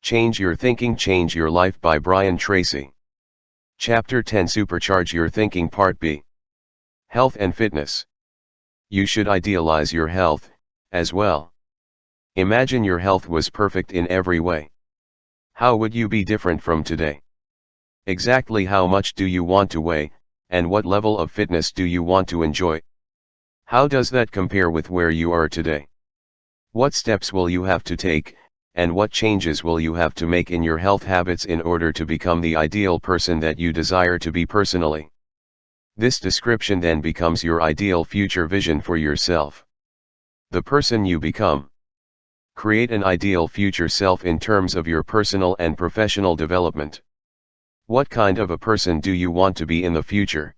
Change Your Thinking, Change Your Life by Brian Tracy. Chapter 10, Supercharge Your Thinking, Part B. Health and Fitness. You should idealize your health, as well. Imagine your health was perfect in every way. How would you be different from today? Exactly how much do you want to weigh, and what level of fitness do you want to enjoy? How does that compare with where you are today? What steps will you have to take, and what changes will you have to make in your health habits in order to become the ideal person that you desire to be personally? This description then becomes your ideal future vision for yourself. The person you become. Create an ideal future self in terms of your personal and professional development. What kind of a person do you want to be in the future?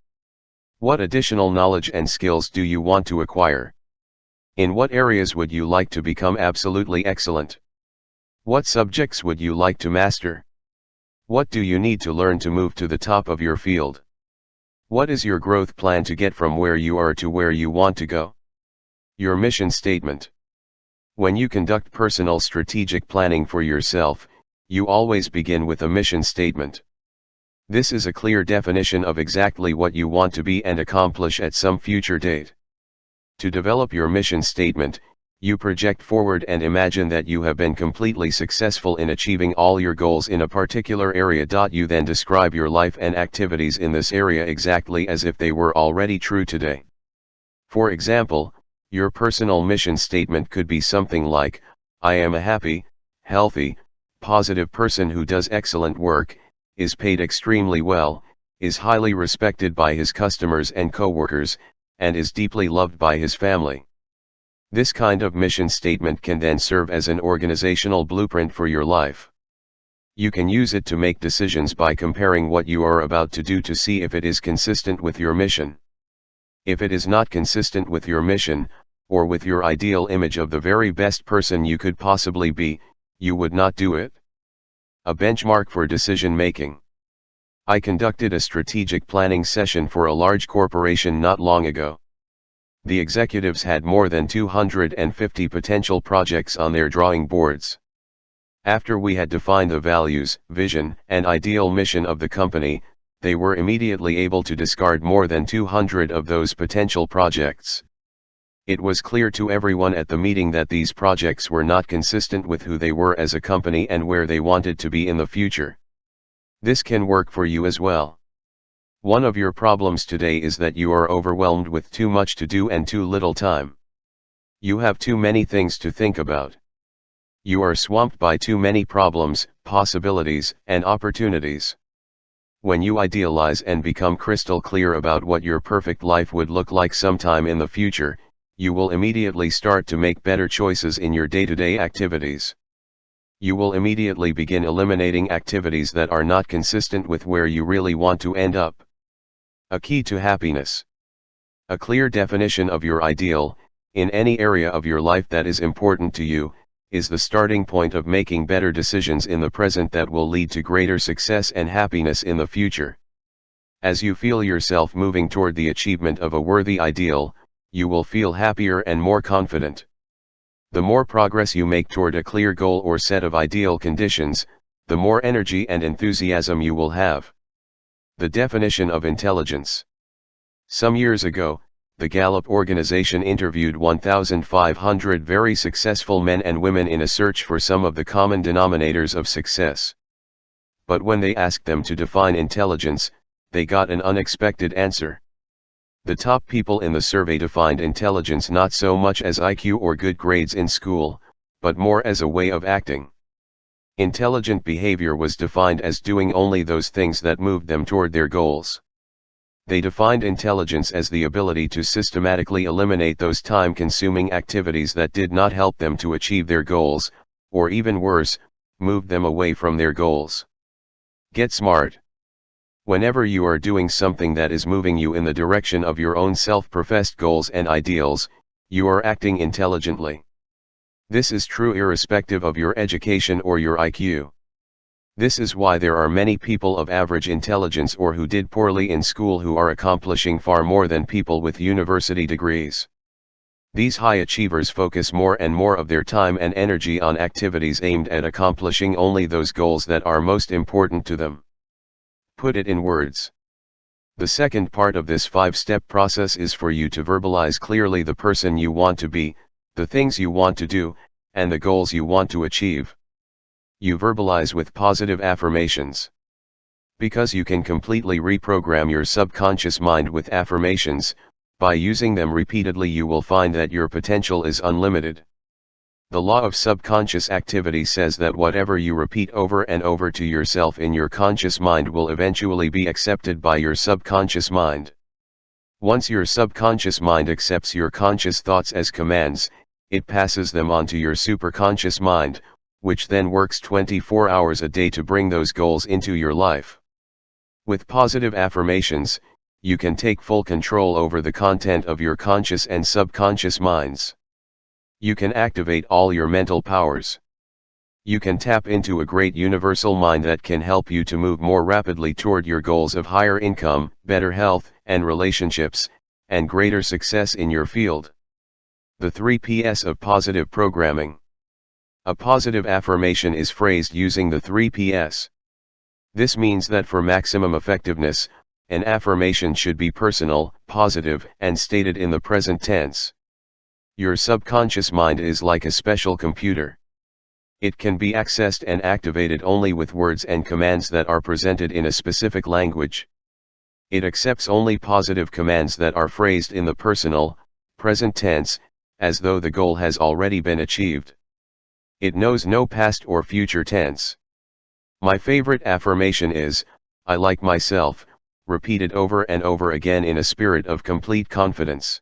What additional knowledge and skills do you want to acquire? In what areas would you like to become absolutely excellent? What subjects would you like to master? What do you need to learn to move to the top of your field? What is your growth plan to get from where you are to where you want to go? Your mission statement. When you conduct personal strategic planning for yourself, you always begin with a mission statement. This is a clear definition of exactly what you want to be and accomplish at some future date. To develop your mission statement, you project forward and imagine that you have been completely successful in achieving all your goals in a particular area. You then describe your life and activities in this area exactly as if they were already true today. For example, your personal mission statement could be something like, I am a happy, healthy, positive person who does excellent work, is paid extremely well, is highly respected by his customers and coworkers, and is deeply loved by his family. This kind of mission statement can then serve as an organizational blueprint for your life. You can use it to make decisions by comparing what you are about to do to see if it is consistent with your mission. If it is not consistent with your mission, or with your ideal image of the very best person you could possibly be, you would not do it. A benchmark for decision making. I conducted a strategic planning session for a large corporation not long ago. The executives had more than 250 potential projects on their drawing boards. After we had defined the values, vision, and ideal mission of the company, they were immediately able to discard more than 200 of those potential projects. It was clear to everyone at the meeting that these projects were not consistent with who they were as a company and where they wanted to be in the future. This can work for you as well. One of your problems today is that you are overwhelmed with too much to do and too little time. You have too many things to think about. You are swamped by too many problems, possibilities, and opportunities. When you idealize and become crystal clear about what your perfect life would look like sometime in the future, you will immediately start to make better choices in your day-to-day activities. You will immediately begin eliminating activities that are not consistent with where you really want to end up. A key to happiness. A clear definition of your ideal, in any area of your life that is important to you, is the starting point of making better decisions in the present that will lead to greater success and happiness in the future. As you feel yourself moving toward the achievement of a worthy ideal, you will feel happier and more confident. The more progress you make toward a clear goal or set of ideal conditions, the more energy and enthusiasm you will have. The definition of intelligence. Some years ago, the Gallup organization interviewed 1,500 very successful men and women in a search for some of the common denominators of success. But when they asked them to define intelligence, they got an unexpected answer. The top people in the survey defined intelligence not so much as IQ or good grades in school, but more as a way of acting. Intelligent behavior was defined as doing only those things that moved them toward their goals. They defined intelligence as the ability to systematically eliminate those time-consuming activities that did not help them to achieve their goals, or even worse, moved them away from their goals. Get smart. Whenever you are doing something that is moving you in the direction of your own self-professed goals and ideals, you are acting intelligently. This is true irrespective of your education or your IQ. This is why there are many people of average intelligence or who did poorly in school who are accomplishing far more than people with university degrees. These high achievers focus more and more of their time and energy on activities aimed at accomplishing only those goals that are most important to them. Put it in words. The second part of this 5-step process is for you to verbalize clearly the person you want to be, the things you want to do, and the goals you want to achieve. You verbalize with positive affirmations. Because you can completely reprogram your subconscious mind with affirmations, by using them repeatedly you will find that your potential is unlimited. The law of subconscious activity says that whatever you repeat over and over to yourself in your conscious mind will eventually be accepted by your subconscious mind. Once your subconscious mind accepts your conscious thoughts as commands, it passes them on to your superconscious mind, which then works 24 hours a day to bring those goals into your life. With positive affirmations, you can take full control over the content of your conscious and subconscious minds. You can activate all your mental powers. You can tap into a great universal mind that can help you to move more rapidly toward your goals of higher income, better health and relationships, and greater success in your field. The 3 Ps of positive programming. A positive affirmation is phrased using the 3 Ps. This means that for maximum effectiveness, an affirmation should be personal, positive, and stated in the present tense. Your subconscious mind is like a special computer. It can be accessed and activated only with words and commands that are presented in a specific language. It accepts only positive commands that are phrased in the personal, present tense, as though the goal has already been achieved. It knows no past or future tense. My favorite affirmation is, "I like myself," repeated over and over again in a spirit of complete confidence.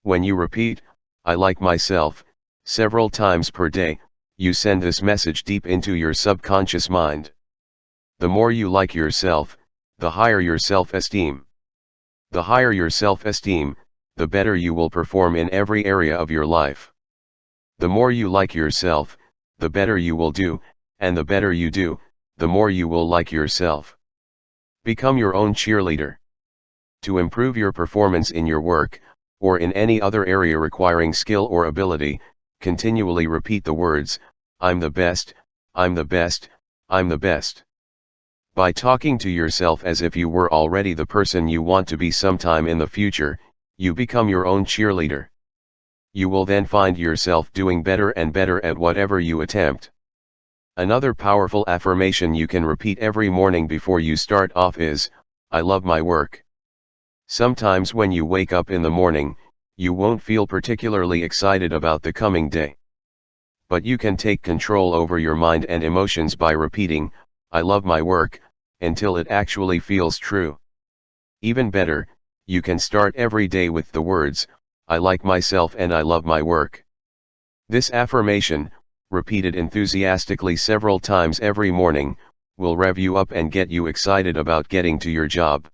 When you repeat, "I like myself," several times per day, you send this message deep into your subconscious mind. The more you like yourself, the higher your self-esteem. The higher your self-esteem, the better you will perform in every area of your life. The more you like yourself, the better you will do, and the better you do, the more you will like yourself. Become your own cheerleader. To improve your performance in your work, or in any other area requiring skill or ability, continually repeat the words, "I'm the best, I'm the best, I'm the best." By talking to yourself as if you were already the person you want to be sometime in the future, you become your own cheerleader. You will then find yourself doing better and better at whatever you attempt. Another powerful affirmation you can repeat every morning before you start off is, "I love my work." Sometimes when you wake up in the morning, you won't feel particularly excited about the coming day. But you can take control over your mind and emotions by repeating, "I love my work," until it actually feels true. Even better, you can start every day with the words, "I like myself and I love my work." This affirmation, repeated enthusiastically several times every morning, will rev you up and get you excited about getting to your job.